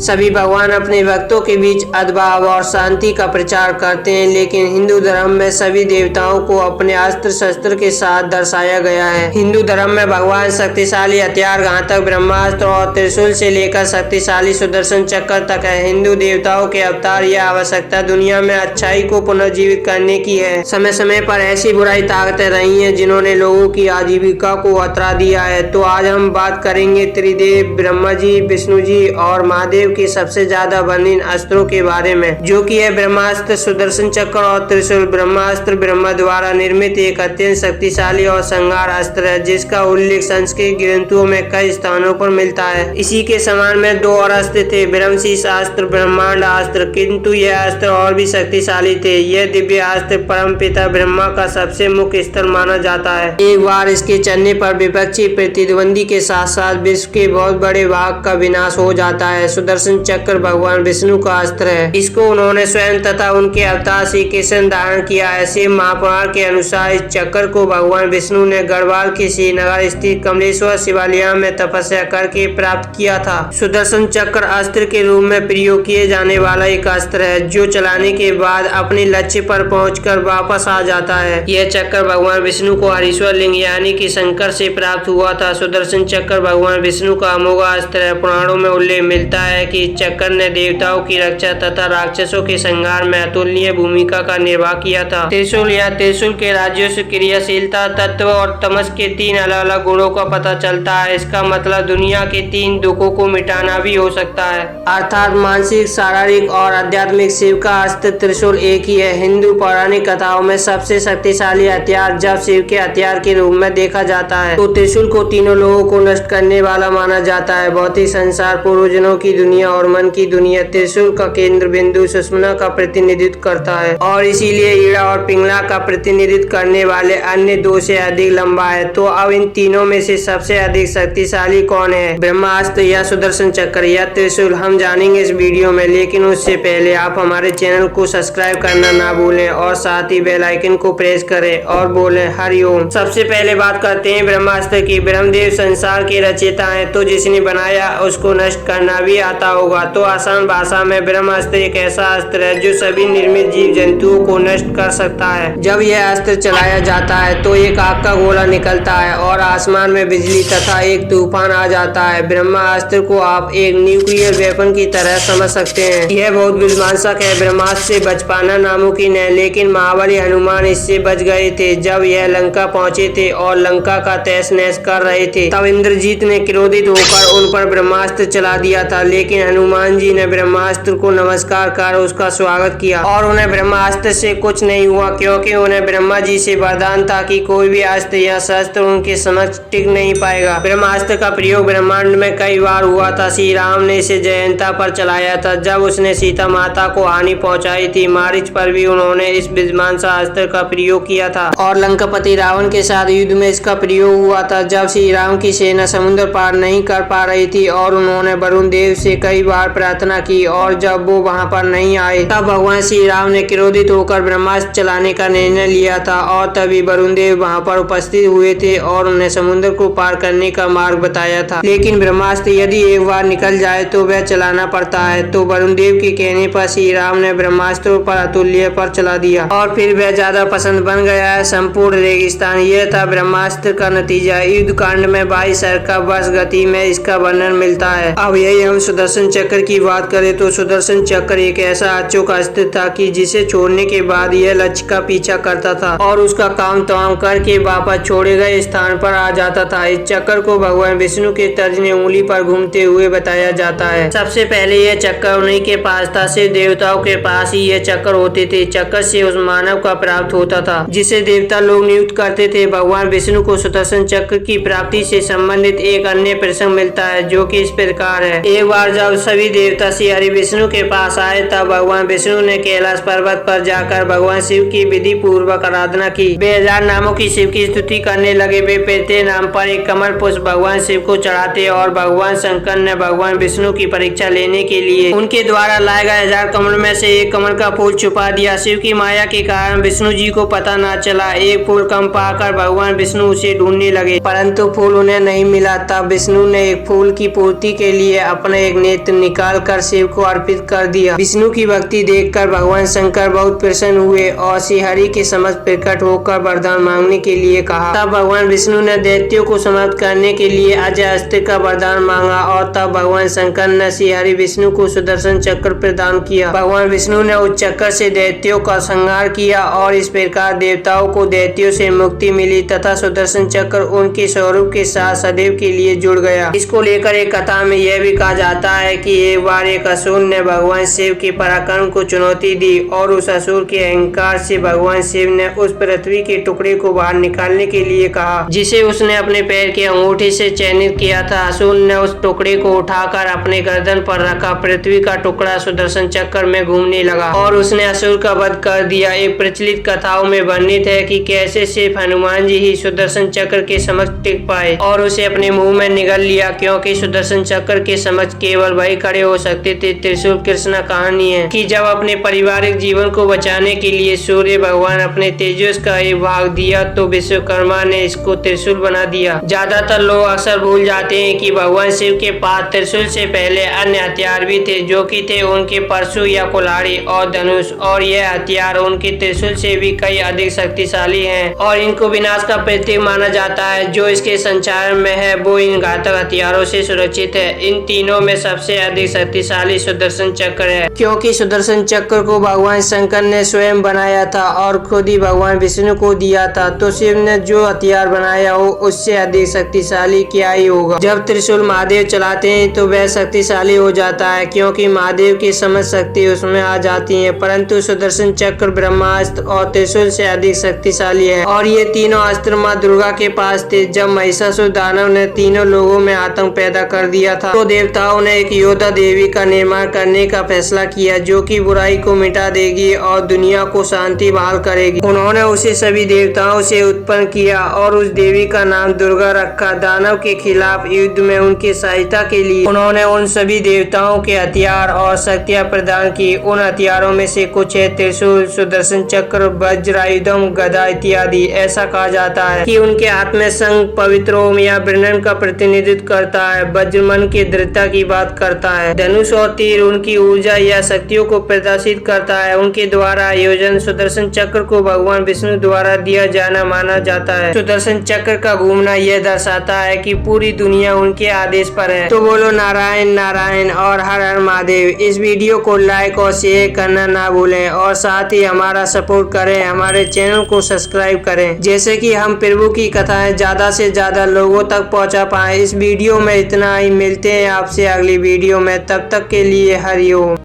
सभी भगवान अपने भक्तों के बीच अद्भाव और शांति का प्रचार करते हैं, लेकिन हिंदू धर्म में सभी देवताओं को अपने अस्त्र शस्त्र के साथ दर्शाया गया है। हिंदू धर्म में भगवान शक्तिशाली हथियार घातक ब्रह्मास्त्र और त्रिशूल से लेकर शक्तिशाली सुदर्शन चक्र तक है। हिंदू देवताओं के अवतार या आवश्यकता दुनिया में अच्छाई को पुनर्जीवित करने की है। समय समय पर ऐसी बुराई ताकतें रही हैं जिन्होंने लोगों की आजीविका को खतरा दिया है। तो आज हम बात करेंगे त्रिदेव ब्रह्मा जी, विष्णु जी और महादेव के सबसे ज्यादा वर्णित अस्त्रों के बारे में, जो कि है ब्रह्मास्त्र, सुदर्शन चक्र और त्रिशूल। ब्रह्मास्त्र ब्रह्मा द्वारा निर्मित एक अत्यंत शक्तिशाली और संहार अस्त्र है, जिसका उल्लेख संस्कृत ग्रंथों में कई स्थानों पर मिलता है। इसी के समान में दो और अस्त्र थे, ब्रह्मशीष अस्त्र, ब्रह्मांड अस्त्र, किंतु यह अस्त्र और भी शक्तिशाली थे। यह दिव्य अस्त्र परमपिता ब्रह्मा का सबसे मुख्य अस्त्र माना जाता है। एक बार इसके चलने पर विपक्षी प्रतिद्वंदी के साथ साथ विश्व के बहुत बड़े भाग का विनाश हो जाता है। सुदर्शन चक्र भगवान विष्णु का अस्त्र है। इसको उन्होंने स्वयं तथा उनके अवतार श्री कृष्ण धारण किया है। शिव महापुराण के अनुसार इस चक्र को भगवान विष्णु ने गढ़वाल के श्रीनगर स्थित कमलेश्वर शिवालय में तपस्या करके प्राप्त किया था। सुदर्शन चक्र अस्त्र के रूप में प्रयोग किए जाने वाला एक अस्त्र है, जो चलाने के बाद अपने लक्ष्य पर पहुंचकर वापस आ जाता है। यह चक्र भगवान विष्णु को हरीश्वर लिंग यानी कि शंकर से प्राप्त हुआ था। सुदर्शन चक्र भगवान विष्णु का अमोघ अस्त्र है। पुराणों में उल्लेख मिलता है कि इस चक्र ने देवताओं की रक्षा तथा राक्षसों के संहार में अतुलनीय भूमिका का निर्वाह किया था। त्रिशूल या त्रिशूल के राज्यों से क्रियाशीलता, तत्व और तमस के तीन अलग अलग गुणों का पता चलता है। इसका मतलब दुनिया के तीन दुखों को मिटाना भी हो सकता है, अर्थात मानसिक, शारीरिक और आध्यात्मिक। शिव का अस्त्र त्रिशूल एक ही है। हिंदू पौराणिक कथाओं में सबसे शक्तिशाली हथियार जब शिव के हथियार के रूप में देखा जाता है, तो त्रिशूल को तीनों लोगों को नष्ट करने वाला माना जाता है। भौतिक संसार, पूर्वजनों की दुनिया और मन की दुनिया। त्रिशूल का केंद्र बिंदु सुषुम्ना का प्रतिनिधित्व करता है और इसीलिए ईड़ा और पिंगला का प्रतिनिधित्व करने वाले अन्य दो से अधिक लंबा है। तो अब इन तीनों में से सबसे अधिक शक्तिशाली कौन है, ब्रह्मास्त्र या सुदर्शन चक्र या त्रिशूल, हम जानेंगे इस वीडियो में। लेकिन उससे पहले आप हमारे चैनल को सब्सक्राइब करना ना भूलें और साथ ही बेल आइकन को प्रेस करें और बोलें हरिओम। सबसे पहले बात करते हैं ब्रह्मास्त्र की। ब्रह्मदेव संसार के रचयिता हैं, तो जिसने बनाया उसको नष्ट करना भी आता होगा। तो आसान भाषा में ब्रह्मास्त्र एक ऐसा अस्त्र है जो सभी निर्मित जीव जंतुओं को नष्ट कर सकता है। जब यह अस्त्र चलाया जाता है तो एक आग का गोला निकलता है और आसमान में बिजली तथा एक तूफान आ जाता है। ब्रह्मास्त्र को आप एक न्यूक्लियर वेपन की तरह समझ सकते हैं। यह बहुत विध्वंसक है। ब्रह्मास्त्र से बच पाना नामुमकिन है, लेकिन महाबली हनुमान इससे बच गए थे। जब यह लंका पहुंचे थे और लंका का तहस नहस कर रहे थे, तब इंद्रजीत ने क्रोधित होकर उन पर ब्रह्मास्त्र चला दिया था। लेकिन हनुमान जी ने ब्रह्मास्त्र को नमस्कार कर उसका स्वागत किया और उन्हें ब्रह्मास्त्र से कुछ नहीं हुआ, क्योंकि उन्हें ब्रह्मा जी से वरदान था कि कोई भी अस्त्र या शस्त्र उनके समक्ष टिक नहीं पाएगा। ब्रह्मास्त्र का प्रयोग ब्रह्मांड में कई बार हुआ था। श्री राम ने इसे जयंता पर चलाया था जब उसने सीता माता को हानि पहुंचाई थी। मारीच पर भी उन्होंने इस विध्वंसा अस्त्र का प्रयोग किया था और लंकापति रावण के साथ युद्ध में इसका प्रयोग हुआ था जब श्री राम की सेना समुद्र पार नहीं कर पा रही थी और उन्होंने वरुण देव से कई बार प्रार्थना की, और जब वो वहां पर नहीं आए तब भगवान श्री राम ने क्रोधित होकर ब्रह्मास्त्र चलाने का निर्णय लिया था और तभी वरुण देव वहां पर उपस्थित हुए थे और उन्हें समुद्र को पार करने का मार्ग बताया था। लेकिन ब्रह्मास्त्र यदि एक बार निकल जाए तो वह चलाना पड़ता है। तो वरुण देव के कहने पर श्री राम ने ब्रह्मास्त्र पर अतुल्य पर चला दिया और फिर वह ज्यादा पसंद बन गया है संपूर्ण रेगिस्तान। यह था ब्रह्मास्त्र का नतीजा। युद्ध कांड में 22 का वर्ष गति में इसका वर्णन मिलता है। अब यही हम सुदर्शन चक्र की बात करें तो सुदर्शन चक्र एक ऐसा अचूक अस्त्र था कि जिसे छोड़ने के बाद यह लक्ष्य का पीछा करता था और उसका काम तमाम करके वापस छोड़े गए स्थान पर आ जाता था। इस चक्र को भगवान विष्णु के तर्जनी उंगली पर घूमते हुए बताया जाता है। सबसे पहले यह चक्र उन्हीं के पास था। सिर्फ देवताओं के पास ही यह चक्र होते थे। चक्र से उस मानव का प्राप्त होता था जिसे देवता लोग नियुक्त करते थे। भगवान विष्णु को सुदर्शन चक्र की प्राप्ति से संबंधित एक अन्य प्रसंग मिलता है, जो कि इस प्रकार है। एक बार जब सभी देवता श्री हरि विष्णु के पास आए तब भगवान विष्णु ने कैलाश पर्वत पर जाकर भगवान शिव की विधि पूर्वक आराधना की। वे 1000 नामों की शिव की स्तुति करने लगे। वे प्रत्येक नाम पर एक कमल पुष्प भगवान शिव को चढ़ाते और भगवान शंकर ने भगवान विष्णु की परीक्षा लेने के लिए उनके द्वारा लाए गए 1000 कमल में से एक कमल का फूल छुपा दिया। शिव की माया के कारण विष्णु जी को पता न चला। एक फूल कम पाकर भगवान विष्णु उसे ढूंढने लगे, परंतु फूल उन्हें नहीं मिला। तब विष्णु ने एक फूल की पूर्ति के लिए अपने एक नेत्र नेत्र निकाल कर शिव को अर्पित कर दिया। विष्णु की भक्ति देखकर भगवान शंकर बहुत प्रसन्न हुए और श्री हरि के समक्ष प्रकट होकर वरदान मांगने के लिए कहा। तब भगवान विष्णु ने दैत्यों को समाप्त करने के लिए अजय अस्त्र का वरदान मांगा और तब भगवान शंकर ने श्री हरि विष्णु को सुदर्शन चक्र प्रदान किया। भगवान विष्णु ने उस चक्र से दैत्यों का संहार किया और इस प्रकार देवताओं को दैत्यों से मुक्ति मिली तथा सुदर्शन चक्र उनके स्वरूप के साथ सदैव के लिए जुड़ गया। इसको लेकर एक कथा में यह भी कहा जाता है कि एक बार एक असुर ने भगवान शिव के पराक्रम को चुनौती दी और उस असुर के अहंकार से भगवान शिव ने उस पृथ्वी के टुकड़े को बाहर निकालने के लिए कहा, जिसे उसने अपने पैर के अंगूठे से चयनित किया था। असुर ने उस टुकड़े को उठाकर अपने गर्दन पर रखा। पृथ्वी का टुकड़ा सुदर्शन चक्र में घूमने लगा और उसने असुर का वध कर दिया। एक प्रचलित कथाओं में वर्णित है कि कैसे सिर्फ हनुमान जी ही सुदर्शन चक्र के समक्ष टिक पाए और उसे अपने मुंह में निगल लिया, क्योंकि सुदर्शन चक्र के समक्ष केवल वही खड़े हो सकते थे। त्रिशूल कृष्ण कहानी है कि जब अपने पारिवारिक जीवन को बचाने के लिए सूर्य भगवान अपने तेजस का एक भाग दिया तो विश्वकर्मा ने इसको त्रिशूल बना दिया। ज्यादातर लोग अक्सर भूल जाते हैं कि भगवान शिव के पास त्रिशूल से पहले अन्य हथियार भी थे, जो कि थे उनके परशु या कुल्हाड़ी और धनुष, और यह हथियार उनके त्रिशूल से भी कई अधिक शक्तिशाली हैं और इनको विनाश का प्रतीक माना जाता है। जो इसके संचार में है वो इन घातक हथियारों से सुरक्षित है। इन तीनों में सबसे अधिक शक्तिशाली सुदर्शन चक्र है, क्योंकि सुदर्शन चक्र को भगवान शंकर ने स्वयं बनाया था और खुद ही भगवान विष्णु को दिया था। तो शिव ने जो हथियार बनाया हो उससे अधिक शक्तिशाली क्या ही होगा। जब त्रिशूल महादेव चलाते हैं तो वह शक्तिशाली हो जाता है, क्योंकि महादेव की समझ शक्ति उसमें आ जाती है, परंतु सुदर्शन चक्र ब्रह्मास्त्र और त्रिशूल से अधिक शक्तिशाली है। और ये तीनों अस्त्र माँ दुर्गा के पास थे। जब महिषासुर दानव ने तीनों लोगों में आतंक पैदा कर दिया था तो देवताओं ने एक योद्धा देवी का निर्माण करने का फैसला किया, जो कि बुराई को मिटा देगी और दुनिया को शांति बहाल करेगी। उन्होंने उसे सभी देवताओं से उत्पन्न किया और उस देवी का नाम दुर्गा रखा। दानव के खिलाफ युद्ध में उनकी सहायता के लिए उन्होंने उन सभी देवताओं के हथियार और शक्तियां प्रदान की। उन हथियारों में से कुछ है त्रिशूल, सुदर्शन चक्र, वज्रायुधम, गदा इत्यादि। ऐसा कहा जाता है कि उनके हाथ में शंख पवित्र ओम या वृणन का प्रतिनिधित्व करता है। वज्र मन की दृढ़ता की बात करता है। धनुष और तीर उनकी ऊर्जा या शक्तियों को प्रदर्शित करता है। उनके द्वारा आयोजन सुदर्शन चक्र को भगवान विष्णु द्वारा दिया जाना माना जाता है। सुदर्शन चक्र का घूमना यह दर्शाता है कि पूरी दुनिया उनके आदेश पर है। तो बोलो नारायण नारायण और हर हर महादेव। इस वीडियो को लाइक और शेयर करना ना भूलें और साथ ही हमारा सपोर्ट करें, हमारे चैनल को सब्सक्राइब करें, जैसे कि हम प्रभु की कथाएं ज्यादा से ज्यादा लोगों तक पहुंचा पाएं। इस वीडियो में इतना ही। मिलते हैं आपसे अगली वीडियो में, तब तक के लिए हरिओम।